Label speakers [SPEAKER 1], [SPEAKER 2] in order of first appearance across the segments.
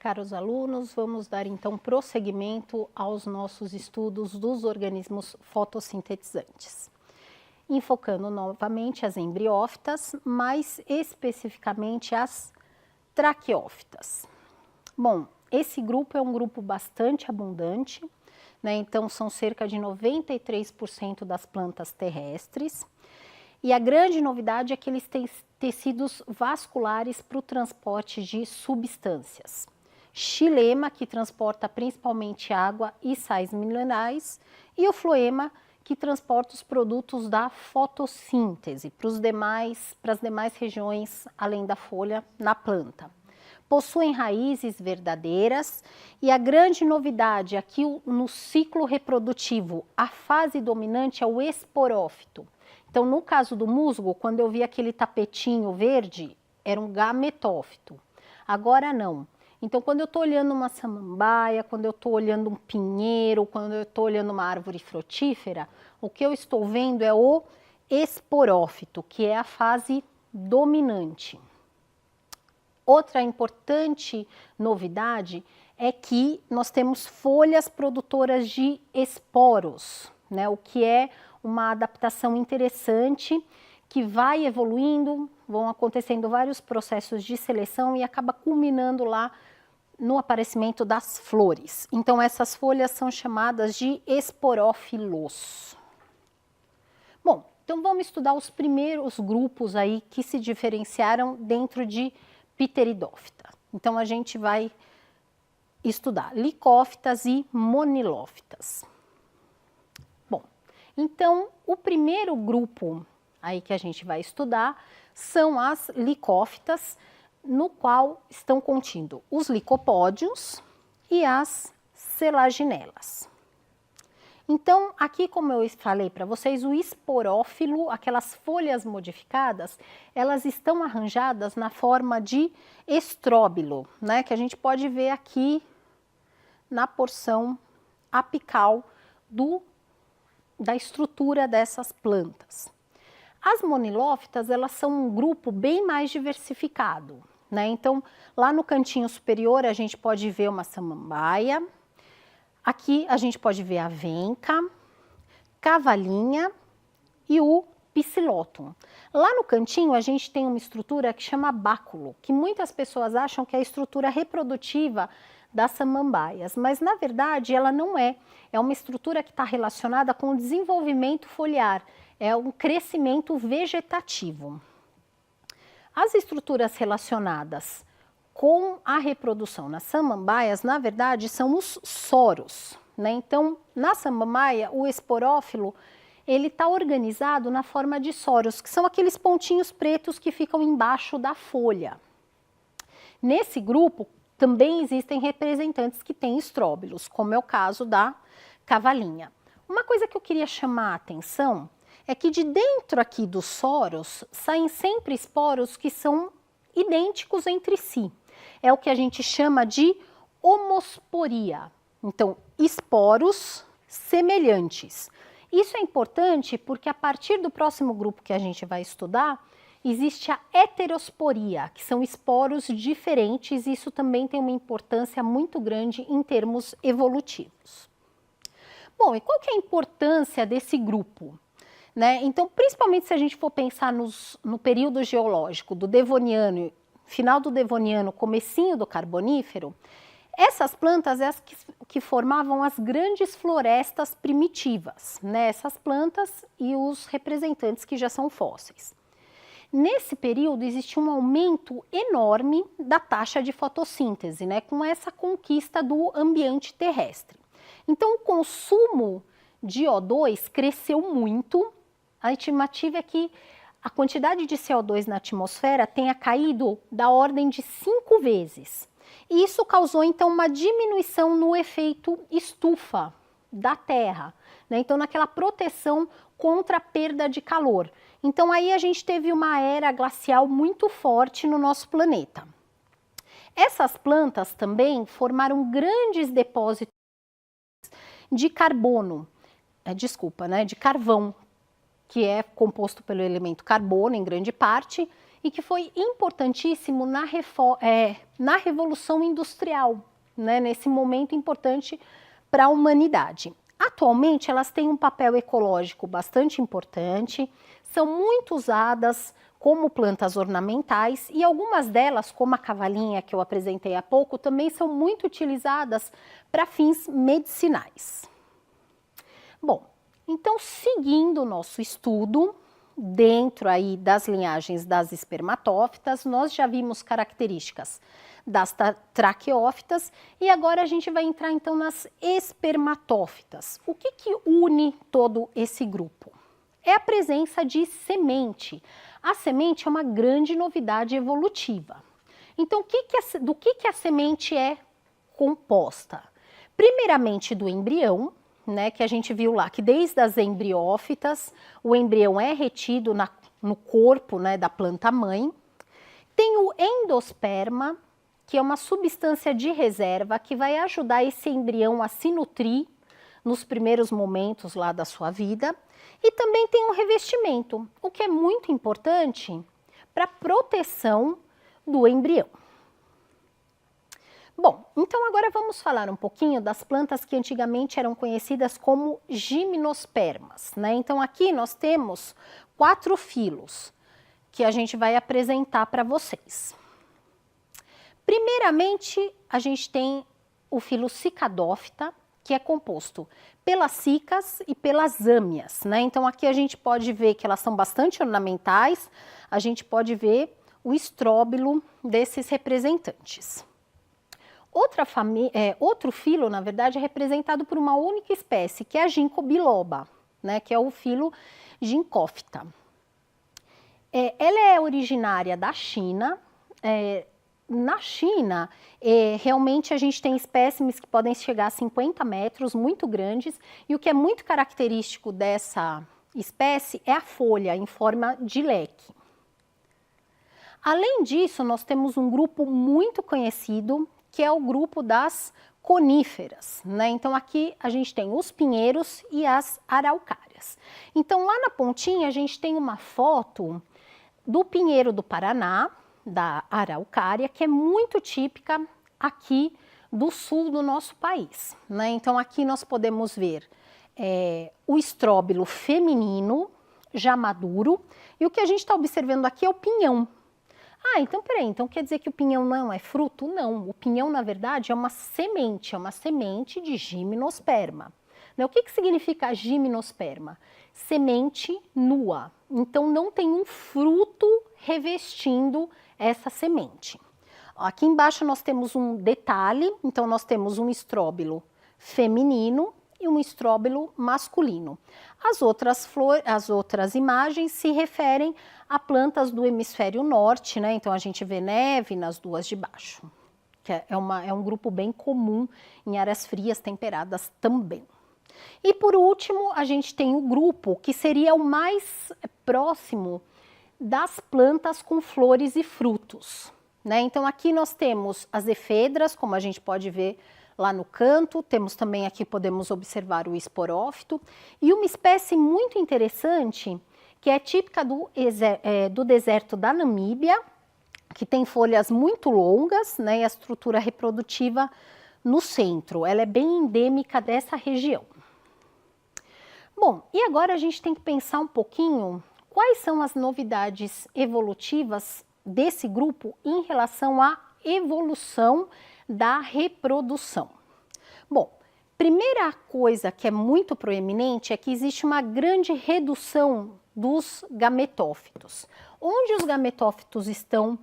[SPEAKER 1] Caros alunos, vamos dar então prosseguimento aos nossos estudos dos organismos fotossintetizantes. Enfocando novamente as embriófitas, mais especificamente as traqueófitas. Bom, esse grupo é um grupo bastante abundante, né? Então são cerca de 93% das plantas terrestres. E a grande novidade é que eles têm tecidos vasculares para o transporte de substâncias. Xilema, que transporta principalmente água e sais minerais, e o floema, que transporta os produtos da fotossíntese para as demais regiões, além da folha, na planta. Possuem raízes verdadeiras e a grande novidade aqui no ciclo reprodutivo, a fase dominante é o esporófito. Então, no caso do musgo, quando eu vi aquele tapetinho verde, era um gametófito. Agora não. Então, quando eu estou olhando uma samambaia, quando eu estou olhando um pinheiro, quando eu estou olhando uma árvore frutífera, o que eu estou vendo é o esporófito, que é a fase dominante. Outra importante novidade é que nós temos folhas produtoras de esporos, né? O que é uma adaptação interessante que vai evoluindo, vão acontecendo vários processos de seleção e acaba culminando lá no aparecimento das flores. Então essas folhas são chamadas de esporófilos. Bom, então vamos estudar os primeiros grupos aí que se diferenciaram dentro de Pteridófita. Então a gente vai estudar licófitas e monilófitas. Bom, então o primeiro grupo aí que a gente vai estudar são as licófitas, no qual estão contidos os licopódios e as selaginelas. Então, aqui como eu falei para vocês, o esporófilo, aquelas folhas modificadas, elas estão arranjadas na forma de estróbilo, né? Que a gente pode ver aqui na porção apical da estrutura dessas plantas. As monilófitas, elas são um grupo bem mais diversificado, né? Então, lá no cantinho superior a gente pode ver uma samambaia, aqui a gente pode ver a venca, cavalinha e o psilótum. Lá no cantinho a gente tem uma estrutura que chama báculo, que muitas pessoas acham que é a estrutura reprodutiva das samambaias, mas na verdade ela não é. É uma estrutura que está relacionada com o desenvolvimento foliar, é um crescimento vegetativo. As estruturas relacionadas com a reprodução nas samambaias, na verdade, são os soros, né? Então, na samambaia, o esporófilo, ele está organizado na forma de soros, que são aqueles pontinhos pretos que ficam embaixo da folha. Nesse grupo, também existem representantes que têm estróbilos, como é o caso da cavalinha. Uma coisa que eu queria chamar a atenção é que de dentro aqui dos soros saem sempre esporos que são idênticos entre si. É o que a gente chama de homosporia. Então, esporos semelhantes. Isso é importante porque a partir do próximo grupo que a gente vai estudar, existe a heterosporia, que são esporos diferentes, e isso também tem uma importância muito grande em termos evolutivos. Bom, e qual que é a importância desse grupo? Né? Então, principalmente se a gente for pensar no período geológico do Devoniano, final do Devoniano, comecinho do Carbonífero, essas plantas é as que formavam as grandes florestas primitivas, né? Essas plantas e os representantes que já são fósseis. Nesse período existe um aumento enorme da taxa de fotossíntese, né? Com essa conquista do ambiente terrestre. Então, o consumo de O2 cresceu muito. A estimativa é que a quantidade de CO2 na atmosfera tenha caído da ordem de 5 vezes. E isso causou, então, uma diminuição no efeito estufa da Terra, né? Então, naquela proteção contra a perda de calor. Então, aí a gente teve uma era glacial muito forte no nosso planeta. Essas plantas também formaram grandes depósitos de carbono, de carvão, que é composto pelo elemento carbono em grande parte, e que foi importantíssimo na Revolução Industrial, né, nesse momento importante para a humanidade. Atualmente, elas têm um papel ecológico bastante importante, são muito usadas como plantas ornamentais e algumas delas, como a cavalinha que eu apresentei há pouco, também são muito utilizadas para fins medicinais. Bom, então, seguindo o nosso estudo, dentro aí das linhagens das espermatófitas, nós já vimos características das traqueófitas e agora a gente vai entrar então nas espermatófitas. O que une todo esse grupo? É a presença de semente. A semente é uma grande novidade evolutiva. Então, do que a semente é composta? Primeiramente do embrião, né, que a gente viu lá, que desde as embriófitas, o embrião é retido no corpo, né, da planta-mãe. Tem o endosperma, que é uma substância de reserva que vai ajudar esse embrião a se nutrir nos primeiros momentos lá da sua vida. E também tem um revestimento, o que é muito importante para a proteção do embrião. Bom, então agora vamos falar um pouquinho das plantas que antigamente eram conhecidas como gimnospermas, né? Então aqui nós temos 4 filos que a gente vai apresentar para vocês. Primeiramente, a gente tem o filo Cicadófita, que é composto pelas cicas e pelas âmias, né? Então aqui a gente pode ver que elas são bastante ornamentais, a gente pode ver o estróbilo desses representantes. Outro filo, na verdade, é representado por uma única espécie, que é a Ginkgo biloba, né? Que é o filo Ginkgófita. Ela é originária da China. Na China, realmente a gente tem espécimes que podem chegar a 50 metros, muito grandes, e o que é muito característico dessa espécie é a folha em forma de leque. Além disso, nós temos um grupo muito conhecido, que é o grupo das coníferas, né? Então aqui a gente tem os pinheiros e as araucárias. Então lá na pontinha a gente tem uma foto do pinheiro do Paraná, da araucária, que é muito típica aqui do sul do nosso país, né? Então aqui nós podemos ver o estróbilo feminino já maduro, e o que a gente está observando aqui é o pinhão. Ah, então peraí, então quer dizer que o pinhão não é fruto? Não, o pinhão na verdade é uma semente de gimnosperma. O que significa gimnosperma? Semente nua, então não tem um fruto revestindo essa semente. Aqui embaixo nós temos um detalhe, então nós temos um estróbilo feminino e um estróbilo masculino. As outras imagens se referem a plantas do hemisfério norte, né? Então a gente vê neve nas duas de baixo, que é um grupo bem comum em áreas frias temperadas também. E por último, a gente tem o grupo que seria o mais próximo das plantas com flores e frutos, né? Então aqui nós temos as efedras, como a gente pode ver lá no canto, temos também aqui, podemos observar o esporófito, e uma espécie muito interessante, que é típica do deserto da Namíbia, que tem folhas muito longas, né, e a estrutura reprodutiva no centro. Ela é bem endêmica dessa região. Bom, e agora a gente tem que pensar um pouquinho quais são as novidades evolutivas desse grupo em relação à evolução da reprodução. Bom, primeira coisa que é muito proeminente é que existe uma grande redução dos gametófitos. Onde os gametófitos estão,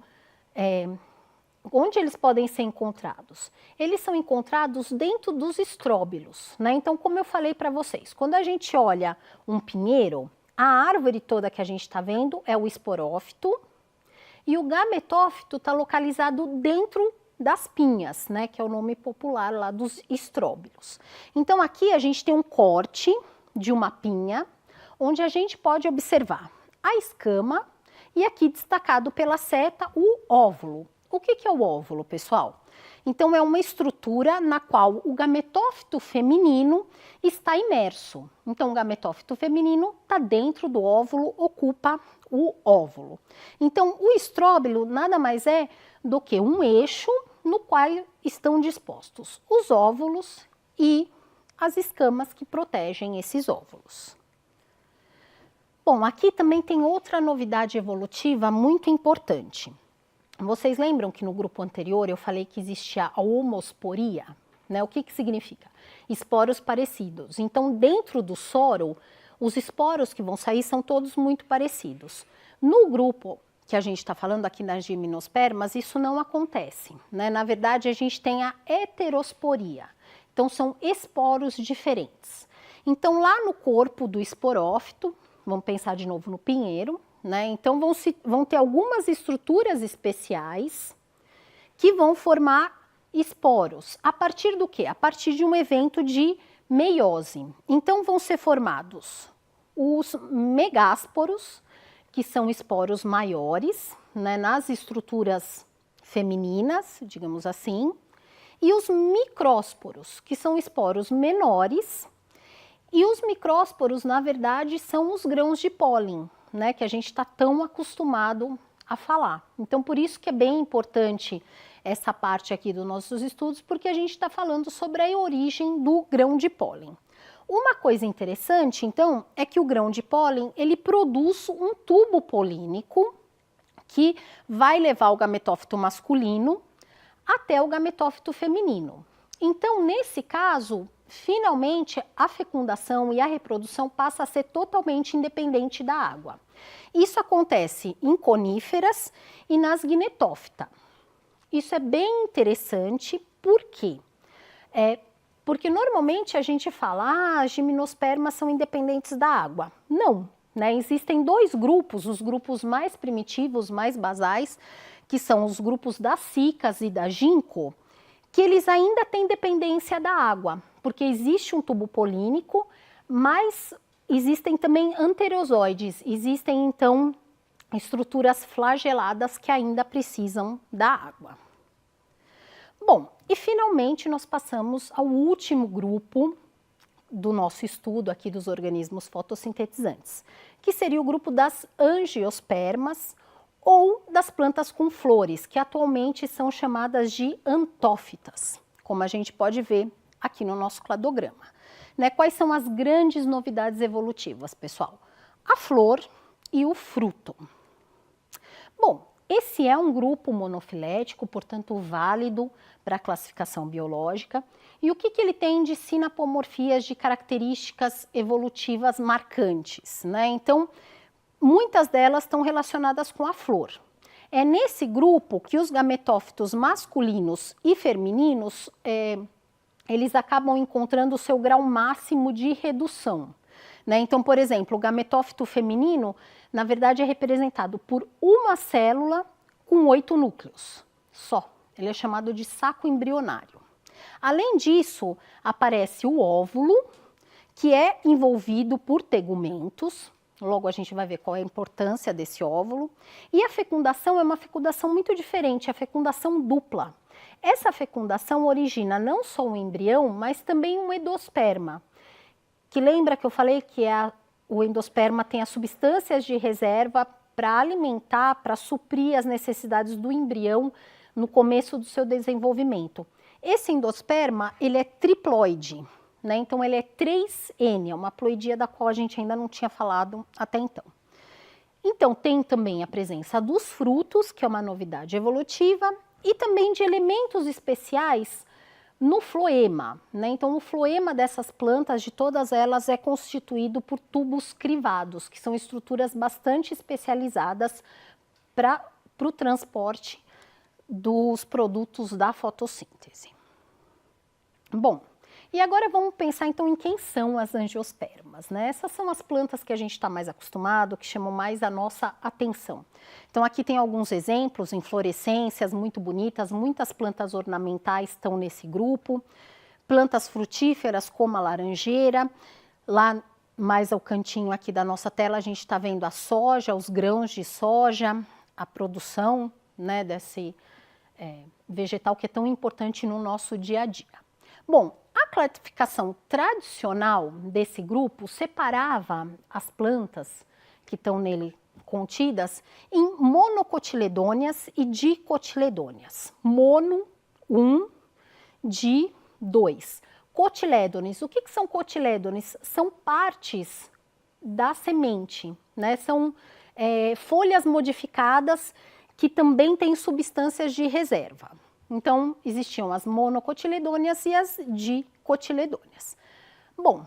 [SPEAKER 1] onde eles podem ser encontrados? Eles são encontrados dentro dos estróbilos, né? Então, como eu falei para vocês, quando a gente olha um pinheiro, a árvore toda que a gente está vendo é o esporófito e o gametófito está localizado dentro das pinhas, né, que é o nome popular lá dos estróbilos. Então aqui a gente tem um corte de uma pinha, onde a gente pode observar a escama e aqui destacado pela seta o óvulo. O que é o óvulo, pessoal? Então, é uma estrutura na qual o gametófito feminino está imerso. Então, o gametófito feminino está dentro do óvulo, ocupa o óvulo. Então, o estróbilo nada mais é do que um eixo no qual estão dispostos os óvulos e as escamas que protegem esses óvulos. Bom, aqui também tem outra novidade evolutiva muito importante. Vocês lembram que no grupo anterior eu falei que existia a homosporia? Né? O que significa? Esporos parecidos. Então, dentro do soro, os esporos que vão sair são todos muito parecidos. No grupo que a gente está falando aqui nas gimnospermas, isso não acontece. Né? Na verdade, a gente tem a heterosporia. Então, são esporos diferentes. Então, lá no corpo do esporófito, vamos pensar de novo no pinheiro, né? Então, vão ter algumas estruturas especiais que vão formar esporos. A partir do quê? A partir de um evento de meiose. Então, vão ser formados os megásporos, que são esporos maiores, né, nas estruturas femininas, digamos assim, e os micrósporos, que são esporos menores. E os micrósporos, na verdade, são os grãos de pólen, né, que a gente está tão acostumado a falar. Então, por isso que é bem importante essa parte aqui dos nossos estudos, porque a gente está falando sobre a origem do grão de pólen. Uma coisa interessante, então, é que o grão de pólen, ele produz um tubo polínico que vai levar o gametófito masculino até o gametófito feminino. Então, nesse caso, finalmente, a fecundação e a reprodução passa a ser totalmente independente da água. Isso acontece em coníferas e nas Gnetophyta. Isso é bem interessante, por quê? Porque normalmente a gente fala, as gimnospermas são independentes da água. Não, né? Existem dois grupos, os grupos mais primitivos, mais basais, que são os grupos das cicas e da ginkgo, que eles ainda têm dependência da água, porque existe um tubo polínico, mas existem também anterozoides, existem então estruturas flageladas que ainda precisam da água. Bom, e finalmente nós passamos ao último grupo do nosso estudo aqui dos organismos fotossintetizantes, que seria o grupo das angiospermas, ou das plantas com flores, que atualmente são chamadas de antófitas, como a gente pode ver aqui no nosso cladograma. Né? Quais são as grandes novidades evolutivas, pessoal? A flor e o fruto. Bom, esse é um grupo monofilético, portanto válido para a classificação biológica. E o que ele tem de sinapomorfias, de características evolutivas marcantes? Né? Então, muitas delas estão relacionadas com a flor. É nesse grupo que os gametófitos masculinos e femininos, eles acabam encontrando o seu grau máximo de redução. Né? Então, por exemplo, o gametófito feminino, na verdade, é representado por uma célula com 8 núcleos, só. Ele é chamado de saco embrionário. Além disso, aparece o óvulo, que é envolvido por tegumentos. Logo a gente vai ver qual é a importância desse óvulo. E a fecundação é uma fecundação muito diferente, a fecundação dupla. Essa fecundação origina não só um embrião, mas também um endosperma. Que lembra que eu falei que o endosperma tem as substâncias de reserva para alimentar, para suprir as necessidades do embrião no começo do seu desenvolvimento. Esse endosperma, ele é triploide. Né? Então, ele é 3N, é uma ploidia da qual a gente ainda não tinha falado até então. Então, tem também a presença dos frutos, que é uma novidade evolutiva, e também de elementos especiais no floema. Né? Então, o floema dessas plantas, de todas elas, é constituído por tubos crivados, que são estruturas bastante especializadas para o transporte dos produtos da fotossíntese. Bom, e agora vamos pensar então em quem são as angiospermas, né? Essas são as plantas que a gente está mais acostumado, que chamam mais a nossa atenção. Então aqui tem alguns exemplos, inflorescências muito bonitas, muitas plantas ornamentais estão nesse grupo, plantas frutíferas como a laranjeira, lá mais ao cantinho aqui da nossa tela a gente está vendo a soja, os grãos de soja, a produção, né, vegetal que é tão importante no nosso dia a dia. Bom, a classificação tradicional desse grupo separava as plantas que estão nele contidas em monocotiledôneas e dicotiledôneas. Mono, 1, di, 2. Cotilédones, o que são cotilédones? São partes da semente, né? São folhas modificadas que também têm substâncias de reserva. Então, existiam as monocotiledôneas e as dicotiledôneas. Bom,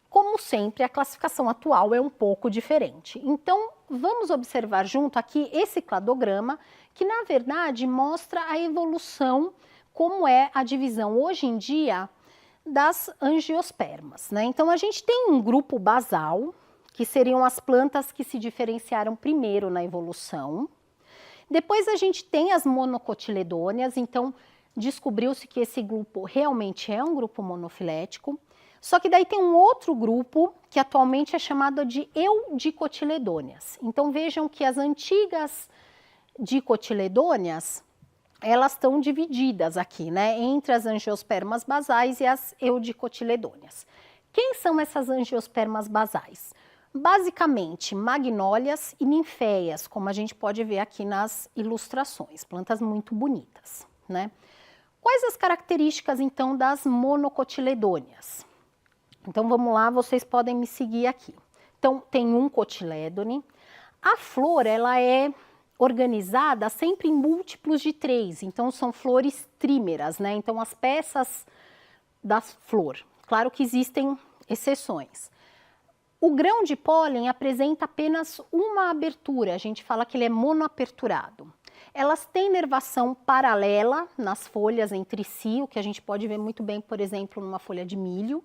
[SPEAKER 1] como sempre, a classificação atual é um pouco diferente. Então, vamos observar junto aqui esse cladograma, que na verdade mostra a evolução, como é a divisão hoje em dia das angiospermas, né? Então, a gente tem um grupo basal, que seriam as plantas que se diferenciaram primeiro na evolução. Depois a gente tem as monocotiledôneas, então descobriu-se que esse grupo realmente é um grupo monofilético. Só que daí tem um outro grupo que atualmente é chamado de eudicotiledôneas. Então vejam que as antigas dicotiledôneas, elas estão divididas aqui, né, entre as angiospermas basais e as eudicotiledôneas. Quem são essas angiospermas basais? Basicamente, magnólias e ninféias, como a gente pode ver aqui nas ilustrações, plantas muito bonitas, né? Quais as características, então, das monocotiledôneas? Então, vamos lá, vocês podem me seguir aqui. Então, tem um cotilédone. A flor, ela é organizada sempre em múltiplos de 3, então são flores trímeras, né? Então, as peças da flor. Claro que existem exceções. O grão de pólen apresenta apenas uma abertura, a gente fala que ele é monoaperturado. Elas têm nervação paralela nas folhas entre si, o que a gente pode ver muito bem, por exemplo, numa folha de milho.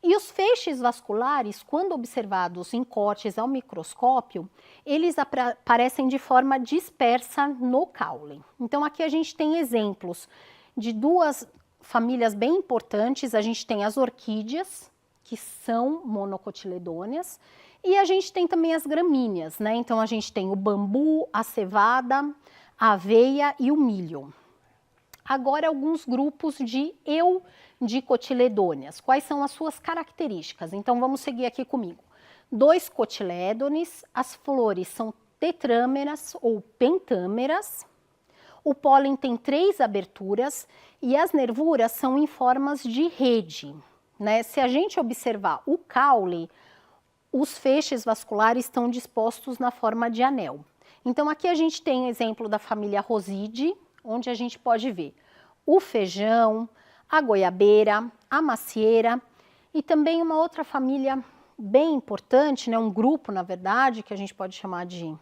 [SPEAKER 1] E os feixes vasculares, quando observados em cortes ao microscópio, eles aparecem de forma dispersa no caule. Então aqui a gente tem exemplos de duas famílias bem importantes, a gente tem as orquídeas, que são monocotiledôneas, e a gente tem também as gramíneas, né? Então a gente tem o bambu, a cevada, a aveia e o milho. Agora alguns grupos de eudicotiledôneas. Quais são as suas características? Então vamos seguir aqui comigo. 2 cotilédones, as flores são tetrâmeras ou pentâmeras, o pólen tem 3 aberturas e as nervuras são em formas de rede. Né? Se a gente observar o caule, os feixes vasculares estão dispostos na forma de anel. Então aqui a gente tem exemplo da família Rosidae, onde a gente pode ver o feijão, a goiabeira, a macieira e também uma outra família bem importante, né? Um grupo na verdade, que a gente pode chamar de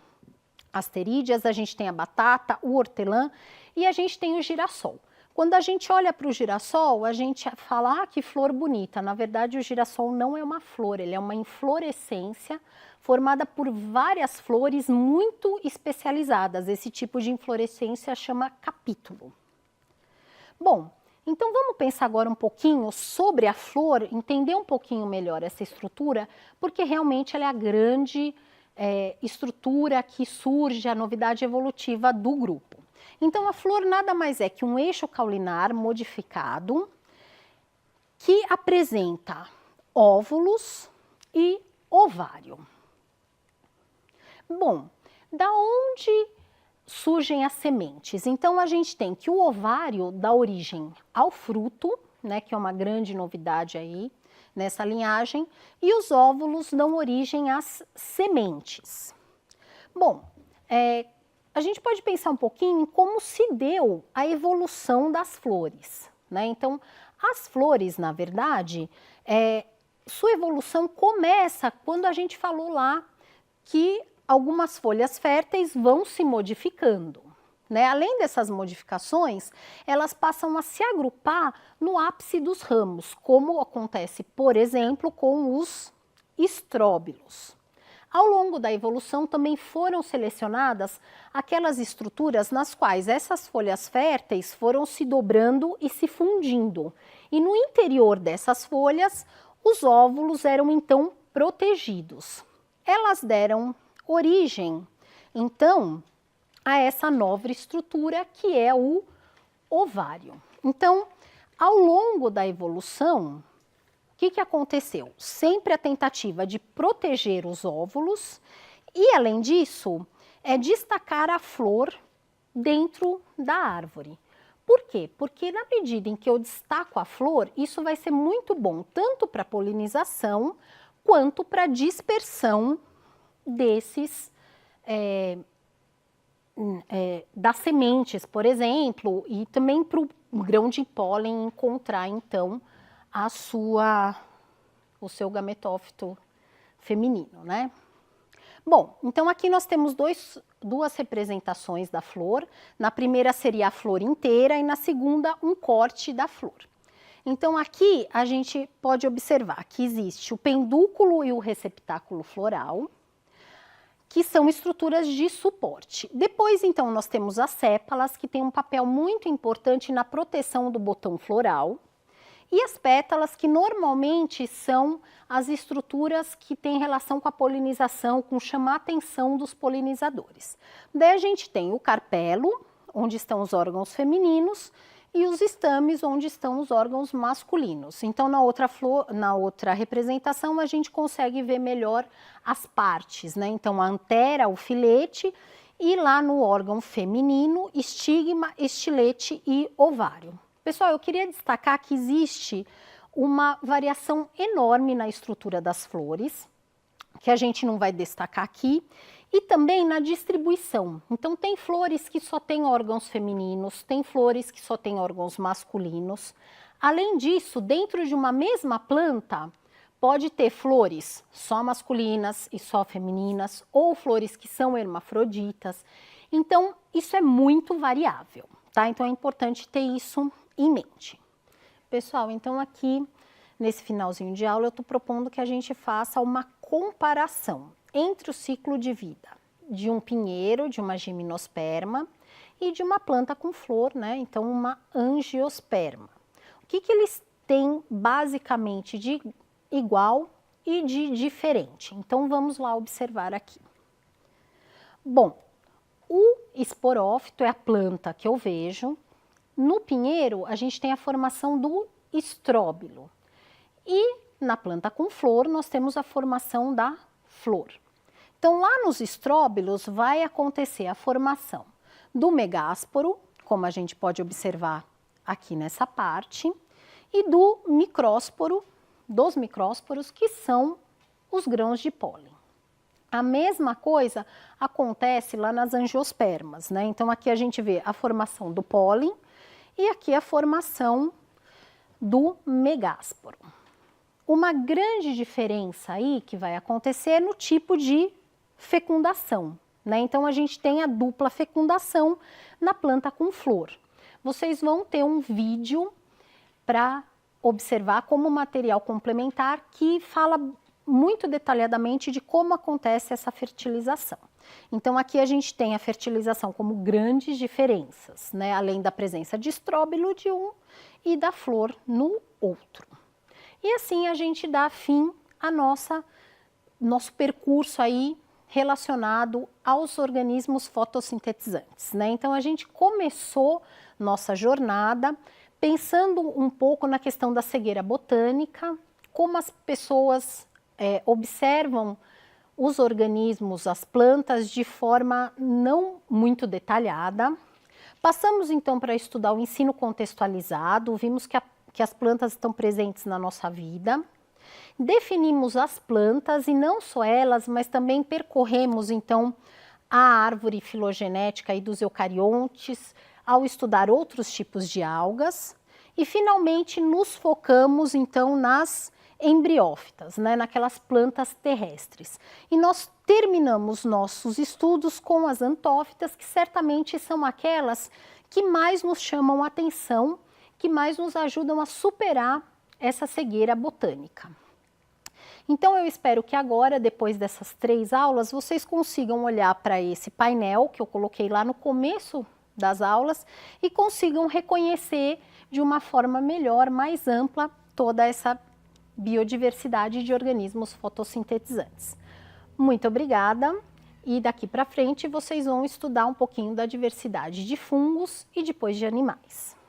[SPEAKER 1] asterídeas, a gente tem a batata, o hortelã e a gente tem o girassol. Quando a gente olha para o girassol, a gente fala, que flor bonita. Na verdade, o girassol não é uma flor, ele é uma inflorescência formada por várias flores muito especializadas. Esse tipo de inflorescência chama capítulo. Bom, então vamos pensar agora um pouquinho sobre a flor, entender um pouquinho melhor essa estrutura, porque realmente ela é a grande estrutura que surge, a novidade evolutiva do grupo. Então, a flor nada mais é que um eixo caulinar modificado que apresenta óvulos e ovário. Bom, da onde surgem as sementes? Então, a gente tem que o ovário dá origem ao fruto, né, que é uma grande novidade aí nessa linhagem, e os óvulos dão origem às sementes. Bom, a gente pode pensar um pouquinho em como se deu a evolução das flores, né? Então, as flores, na verdade, sua evolução começa quando a gente falou lá que algumas folhas férteis vão se modificando, né? Além dessas modificações, elas passam a se agrupar no ápice dos ramos, como acontece, por exemplo, com os estróbilos. Ao longo da evolução também foram selecionadas aquelas estruturas nas quais essas folhas férteis foram se dobrando e se fundindo. E no interior dessas folhas, os óvulos eram então protegidos. Elas deram origem, então, a essa nova estrutura que é o ovário. Então, ao longo da evolução, o que aconteceu? Sempre a tentativa de proteger os óvulos e, além disso, destacar a flor dentro da árvore. Por quê? Porque na medida em que eu destaco a flor, isso vai ser muito bom tanto para a polinização quanto para a dispersão desses das sementes, por exemplo, e também para o grão de pólen encontrar então o seu gametófito feminino, né? Bom, então aqui nós temos duas representações da flor. Na primeira seria a flor inteira e na segunda um corte da flor. Então aqui a gente pode observar que existe o pendúculo e o receptáculo floral, que são estruturas de suporte. Depois, então, nós temos as sépalas, que têm um papel muito importante na proteção do botão floral, e as pétalas, que normalmente são as estruturas que têm relação com a polinização, com chamar a atenção dos polinizadores. Daí a gente tem o carpelo, onde estão os órgãos femininos, e os estames, onde estão os órgãos masculinos. Então, na outra representação, a gente consegue ver melhor as partes, né? Então, a antera, o filete, e lá no órgão feminino, estigma, estilete e ovário. Pessoal, eu queria destacar que existe uma variação enorme na estrutura das flores, que a gente não vai destacar aqui, e também na distribuição. Então, tem flores que só têm órgãos femininos, tem flores que só têm órgãos masculinos. Além disso, dentro de uma mesma planta, pode ter flores só masculinas e só femininas, ou flores que são hermafroditas. Então, isso é muito variável, tá? Então, é importante ter isso em mente. Pessoal, então aqui, nesse finalzinho de aula, eu estou propondo que a gente faça uma comparação entre o ciclo de vida de um pinheiro, de uma gimnosperma e de uma planta com flor, né? Então, uma angiosperma. O que eles têm basicamente de igual e de diferente? Então, vamos lá observar aqui. Bom, o esporófito é a planta que eu vejo. No pinheiro, a gente tem a formação do estróbilo. E na planta com flor, nós temos a formação da flor. Então, lá nos estróbilos vai acontecer a formação do megásporo, como a gente pode observar aqui nessa parte, e do micrósporo, dos micrósporos, que são os grãos de pólen. A mesma coisa acontece lá nas angiospermas, né? Então, aqui a gente vê a formação do pólen e aqui a formação do megásporo. Uma grande diferença aí que vai acontecer é no tipo de fecundação, né? Então, a gente tem a dupla fecundação na planta com flor. Vocês vão ter um vídeo para observar como material complementar que fala muito detalhadamente de como acontece essa fertilização. Então, aqui a gente tem a fertilização como grandes diferenças, né? Além da presença de estróbilo de um e da flor no outro. E assim a gente dá fim a nosso percurso aí relacionado aos organismos fotossintetizantes, né? Então, a gente começou nossa jornada pensando um pouco na questão da cegueira botânica, como as pessoas observam os organismos, as plantas, de forma não muito detalhada. Passamos então para estudar o ensino contextualizado, vimos que as plantas estão presentes na nossa vida. Definimos as plantas e não só elas, mas também percorremos então a árvore filogenética aí dos eucariontes, ao estudar outros tipos de algas. E finalmente nos focamos então nas embriófitas, né, naquelas plantas terrestres. E nós terminamos nossos estudos com as antófitas, que certamente são aquelas que mais nos chamam a atenção, que mais nos ajudam a superar essa cegueira botânica. Então, eu espero que agora, depois dessas 3 aulas, vocês consigam olhar para esse painel que eu coloquei lá no começo das aulas e consigam reconhecer de uma forma melhor, mais ampla, toda essa biodiversidade de organismos fotossintetizantes. Muito obrigada E daqui para frente vocês vão estudar um pouquinho da diversidade de fungos e depois de animais.